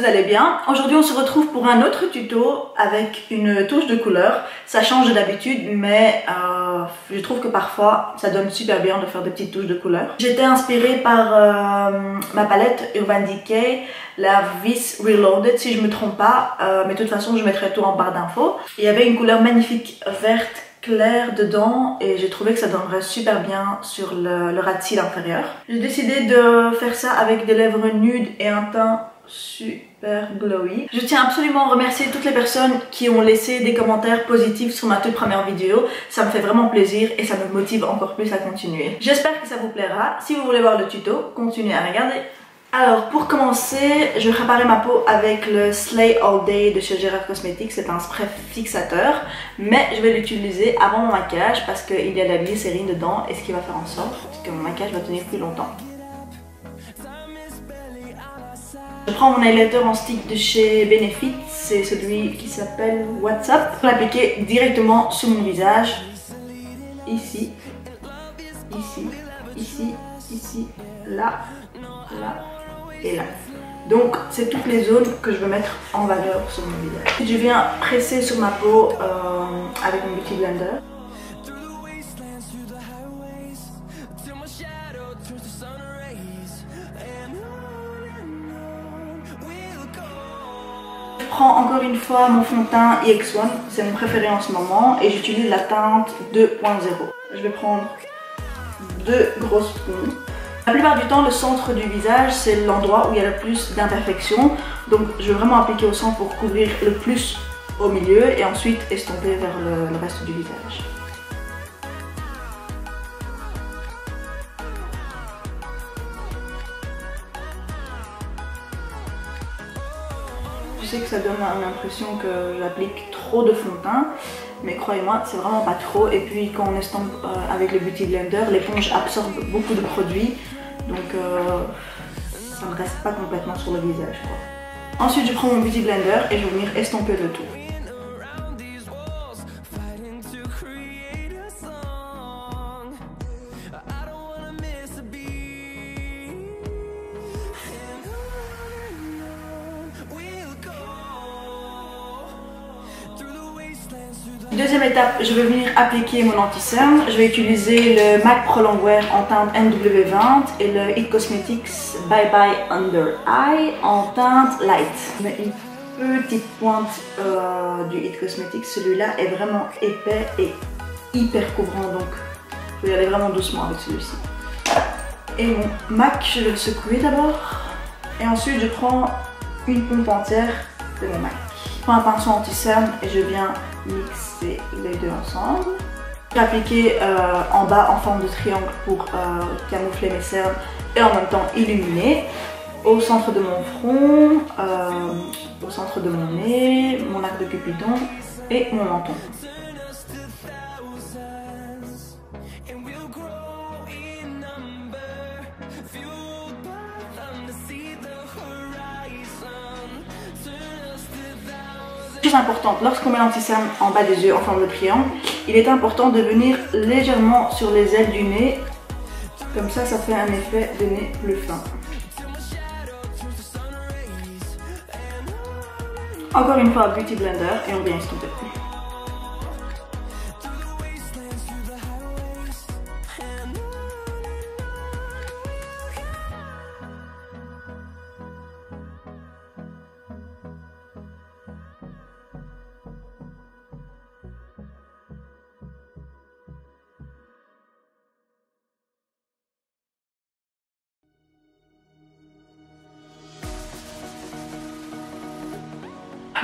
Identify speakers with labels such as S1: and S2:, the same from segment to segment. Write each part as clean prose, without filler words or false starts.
S1: vous allez bien. Aujourd'hui on se retrouve pour un autre tuto avec une touche de couleur. Ça change d'habitude mais je trouve que parfois ça donne super bien de faire des petites touches de couleur. J'étais inspirée par ma palette Urban Decay, la Vis Reloaded si je me trompe pas, mais de toute façon je mettrai tout en barre d'infos. Il y avait une couleur magnifique verte clair dedans et j'ai trouvé que ça donnerait super bien sur le ras de cils inférieur. J'ai décidé de faire ça avec des lèvres nudes et un teint super glowy. Je tiens absolument à remercier toutes les personnes qui ont laissé des commentaires positifs sur ma toute première vidéo. Ça me fait vraiment plaisir et ça me motive encore plus à continuer. J'espère que ça vous plaira. Si vous voulez voir le tuto, continuez à regarder. Alors pour commencer, je vais préparer ma peau avec le Slay All Day de chez Gérard Cosmetics. C'est un spray fixateur, mais je vais l'utiliser avant mon maquillage parce qu'il y a de la glycérine dedans et ce qui va faire en sorte que mon maquillage va tenir plus longtemps. Je prends mon highlighter en stick de chez Benefit, c'est celui qui s'appelle WhatsApp. Pour l'appliquer directement sur mon visage, ici, ici, ici, ici, là, là et là. Donc c'est toutes les zones que je veux mettre en valeur sur mon visage. Je viens presser sur ma peau avec mon Beauty Blender. Je prends encore une fois mon fond de teint EX1, c'est mon préféré en ce moment et j'utilise la teinte 2.0. Je vais prendre deux grosses ponts. La plupart du temps, le centre du visage, c'est l'endroit où il y a le plus d'imperfections. Donc je vais vraiment appliquer au centre pour couvrir le plus au milieu et ensuite estomper vers le reste du visage. Je sais que ça donne l'impression que j'applique trop de fond de teint, mais croyez-moi, c'est vraiment pas trop. Et puis quand on estompe avec le Beauty Blender, l'éponge absorbe beaucoup de produits, donc ça ne reste pas complètement sur le visage, quoi. Ensuite, je prends mon Beauty Blender et je vais venir estomper le tout. Deuxième étape, je vais venir appliquer mon anti-cerne. Je vais utiliser le MAC Pro Longwear en teinte NW20 et le It Cosmetics Bye Bye Under Eye en teinte Light. Je mets une petite pointe du It Cosmetics. Celui-là est vraiment épais et hyper couvrant, donc je vais y aller vraiment doucement avec celui-ci. Et mon MAC, je vais le secouer d'abord. Et ensuite, je prends une pompe entière de mon MAC. Je prends un pinceau anti-cerne et je viens mixer les deux ensemble. Je vais appliquer en bas en forme de triangle pour camoufler mes cernes et en même temps illuminer. Au centre de mon front, au centre de mon nez, mon arc de Cupidon et mon menton. Chose importante, lorsqu'on met l'anti-cerne en bas des yeux en forme de triangle, il est important de venir légèrement sur les ailes du nez, comme ça, ça fait un effet de nez plus fin. Encore une fois, Beauty Blender et on vient estomper.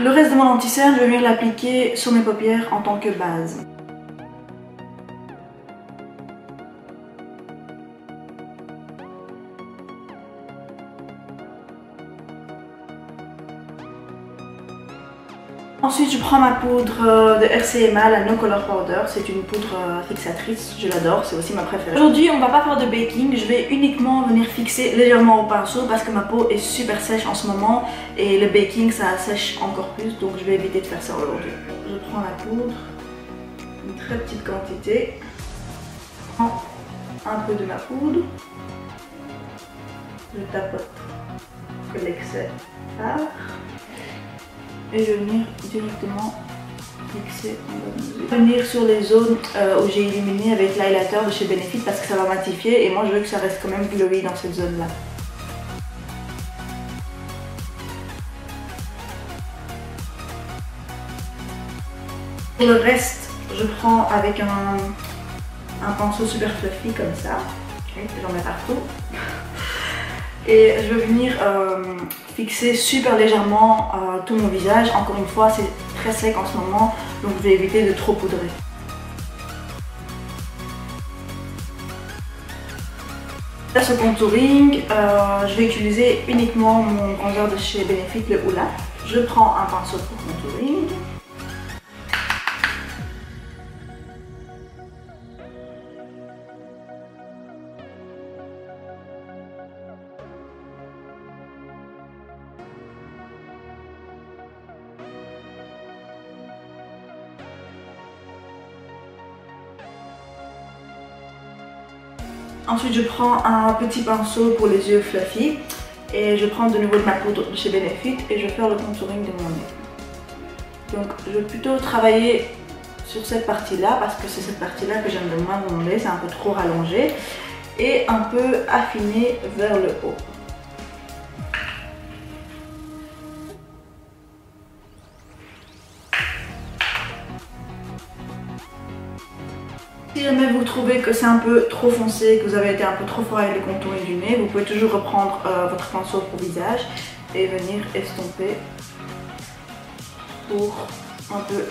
S1: Le reste de mon anti-cerne, je vais venir l'appliquer sur mes paupières en tant que base. Ensuite, je prends ma poudre de RCMA, la No Color Powder. C'est une poudre fixatrice, je l'adore, c'est aussi ma préférée. Aujourd'hui, on va pas faire de baking, je vais uniquement venir fixer légèrement au pinceau parce que ma peau est super sèche en ce moment et le baking ça sèche encore plus, donc je vais éviter de faire ça aujourd'hui. Je prends la poudre, une très petite quantité, je prends un peu de ma poudre je tapote que l'excès part et je vais venir directement fixer en bas de mes yeux. Je vais venir sur les zones où j'ai illuminé avec l'highlighter de chez Benefit parce que ça va matifier et moi je veux que ça reste quand même glowy dans cette zone là. Pour le reste, je prends avec un pinceau super fluffy comme ça, j'en mets partout. Et je vais venir fixer super légèrement tout mon visage. Encore une fois, c'est très sec en ce moment, donc je vais éviter de trop poudrer. Là, ce contouring, je vais utiliser uniquement mon bronzer de chez Benefit, le Hoola. Je prends un pinceau pour contouring. Ensuite, je prends un petit pinceau pour les yeux fluffy et je prends de nouveau de ma poudre de chez Benefit et je vais faire le contouring de mon nez. Donc, je vais plutôt travailler sur cette partie-là parce que c'est cette partie-là que j'aime le moins dans mon nez, c'est un peu trop rallongé et un peu affiné vers le haut. Si jamais vous trouvez que c'est un peu trop foncé, que vous avez été un peu trop fort avec le contouring du nez, vous pouvez toujours reprendre votre pinceau pour visage et venir estomper pour un peu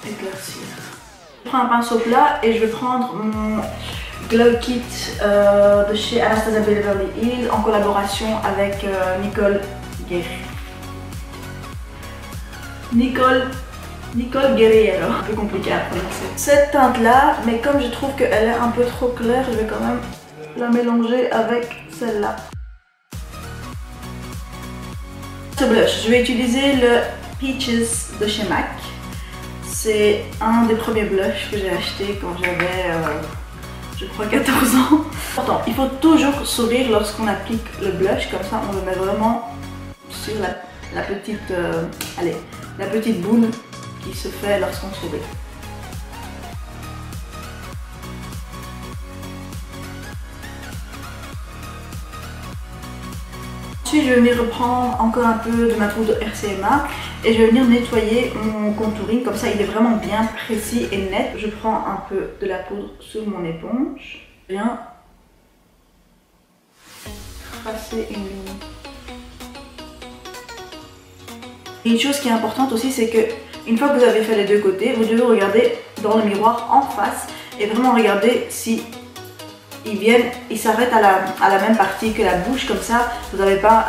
S1: éclaircir. Je prends un pinceau plat et je vais prendre mon Glow Kit de chez Anastasia Beverly Hills en collaboration avec Nicole Guerriero, un peu compliqué à prononcer. Cette teinte là, mais comme je trouve qu'elle est un peu trop claire, je vais quand même la mélanger avec celle-là. Ce blush, je vais utiliser le Peaches de chez MAC. C'est un des premiers blushs que j'ai acheté quand j'avais, je crois, 14 ans. Pourtant, il faut toujours sourire lorsqu'on applique le blush, comme ça on le met vraiment sur la petite, la petite boule qui se fait lorsqu'on sourit. Ensuite, je vais venir reprendre encore un peu de ma poudre RCMA et je vais venir nettoyer mon contouring, comme ça il est vraiment bien précis et net. Je prends un peu de la poudre sur mon éponge, je viens tracer une ligne. Et une chose qui est importante aussi, c'est que une fois que vous avez fait les deux côtés, vous devez regarder dans le miroir en face et vraiment regarder si ils s'arrêtent à la même partie que la bouche, comme ça vous n'avez pas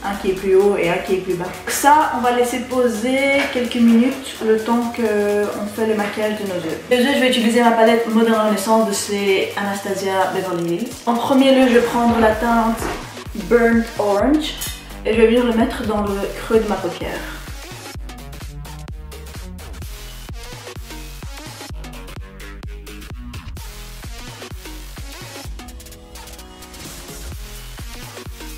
S1: un qui est plus haut et un qui est plus bas. Ça, on va laisser poser quelques minutes le temps qu'on fait le maquillage de nos yeux. Les yeux, je vais utiliser ma palette Modern Renaissance de chez Anastasia Beverly Hills. En premier lieu, je vais prendre la teinte Burnt Orange et je vais venir le mettre dans le creux de ma paupière.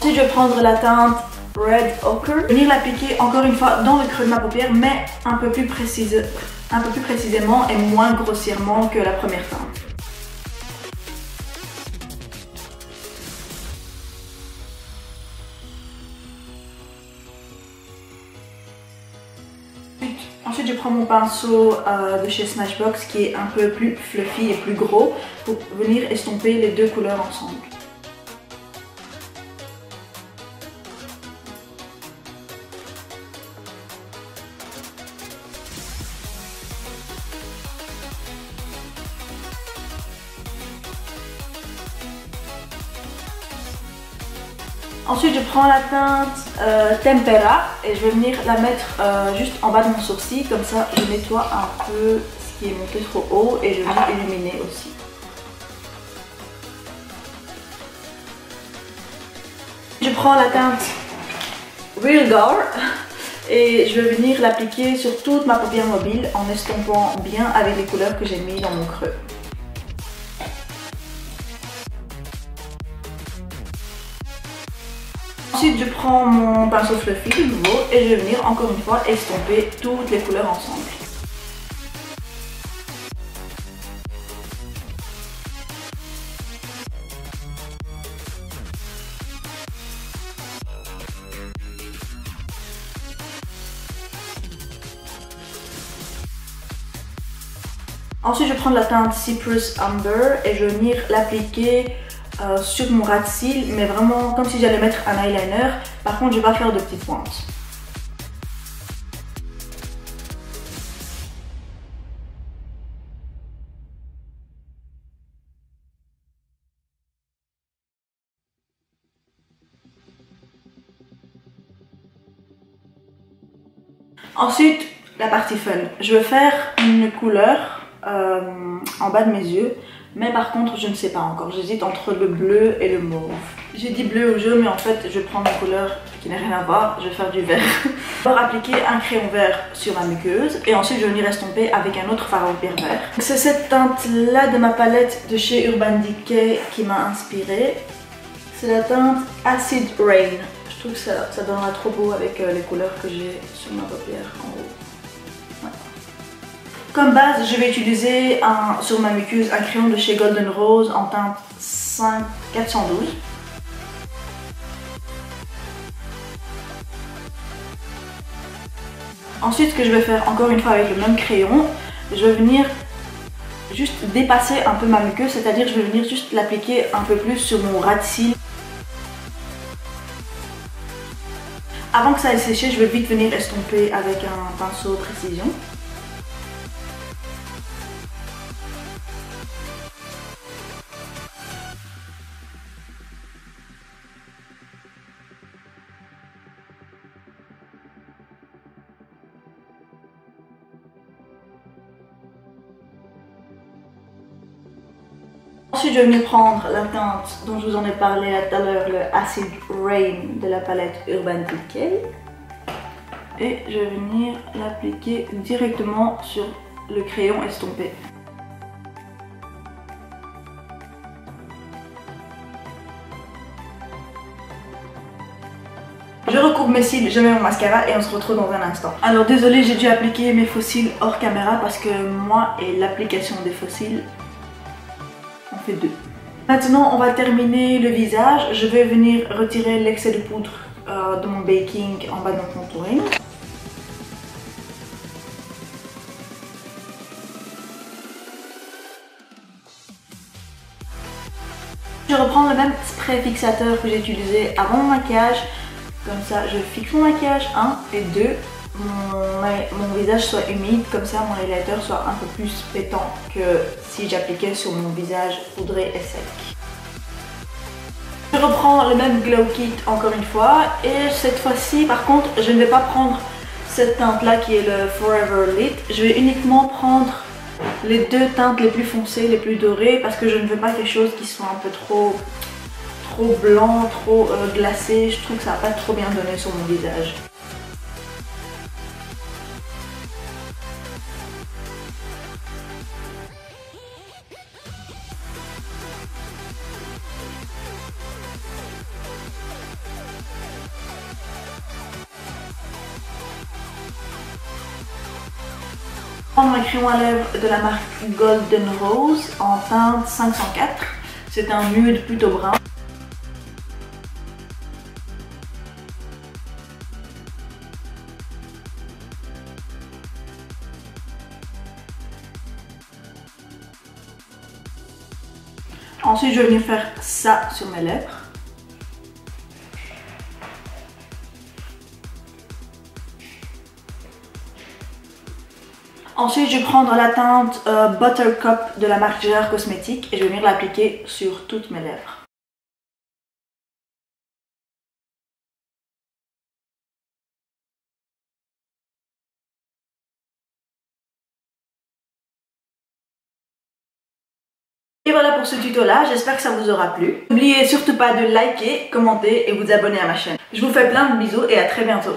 S1: Ensuite, je vais prendre la teinte Red Ochre, venir l'appliquer encore une fois dans le creux de ma paupière, mais un peu plus précisément et moins grossièrement que la première teinte. Ensuite, je prends mon pinceau de chez Smashbox qui est un peu plus fluffy et plus gros pour venir estomper les deux couleurs ensemble. Ensuite, je prends la teinte Tempera et je vais venir la mettre juste en bas de mon sourcil, comme ça je nettoie un peu ce qui est monté trop haut et je viens illuminer aussi. Je prends la teinte Real Gore et je vais venir l'appliquer sur toute ma paupière mobile en estompant bien avec les couleurs que j'ai mis dans mon creux. Ensuite, je prends mon pinceau fluffy de nouveau et je vais venir encore une fois estomper toutes les couleurs ensemble. Ensuite, je vais prendre la teinte Cypress Amber et je vais venir l'appliquer sur mon ras de cils, mais vraiment comme si j'allais mettre un eyeliner. Par contre, je ne vais pas faire de petites pointes. Ensuite, la partie fun. Je vais faire une couleur en bas de mes yeux, mais par contre je ne sais pas encore, j'hésite entre le bleu et le mauve. J'ai dit bleu ou jaune, mais en fait je vais prendre une couleur qui n'a rien à voir, je vais faire du vert. Je vais appliquer un crayon vert sur ma muqueuse et ensuite je vais venir estomper avec un autre fard à paupières vert. C'est cette teinte là de ma palette de chez Urban Decay qui m'a inspirée. C'est la teinte Acid Rain. Je trouve que ça donnera trop beau avec les couleurs que j'ai sur ma paupière en haut. Comme base, je vais utiliser sur ma muqueuse un crayon de chez Golden Rose en teinte 412. Ensuite, ce que je vais faire encore une fois avec le même crayon, je vais venir juste dépasser un peu ma muqueuse, c'est-à-dire je vais venir juste l'appliquer un peu plus sur mon ras de cils. Avant que ça ait séché, je vais vite venir estomper avec un pinceau précision. Ensuite, je vais venir prendre la teinte dont je vous en ai parlé tout à l'heure, le Acid Rain de la palette Urban Decay. Et je vais venir l'appliquer directement sur le crayon estompé. Je recouvre mes cils, je mets mon mascara et on se retrouve dans un instant. Alors désolée, j'ai dû appliquer mes faux cils hors caméra parce que moi et l'application des faux cils, on fait deux. Maintenant, on va terminer le visage. Je vais venir retirer l'excès de poudre de mon baking en bas de mon contouring. Je reprends le même spray fixateur que j'ai utilisé avant mon maquillage. Comme ça, je fixe mon maquillage, 1 et 2. Mon visage soit humide, comme ça mon highlighter soit un peu plus pétant que si j'appliquais sur mon visage poudré et sec. Je reprends le même glow kit encore une fois et cette fois-ci par contre je ne vais pas prendre cette teinte là qui est le Forever Lit. Je vais uniquement prendre les deux teintes les plus foncées, les plus dorées, parce que je ne veux pas quelque chose qui soit un peu trop blanc, trop glacé. Je trouve que ça va pas trop bien donner sur mon visage. Je prends un crayon à lèvres de la marque Golden Rose en teinte 504. C'est un nude plutôt brun. Ensuite, je vais venir faire ça sur mes lèvres. Ensuite, je vais prendre la teinte Buttercup de la marque Gérard Cosmétiques et je vais venir l'appliquer sur toutes mes lèvres. Et voilà pour ce tuto là, j'espère que ça vous aura plu. N'oubliez surtout pas de liker, commenter et vous abonner à ma chaîne. Je vous fais plein de bisous et à très bientôt.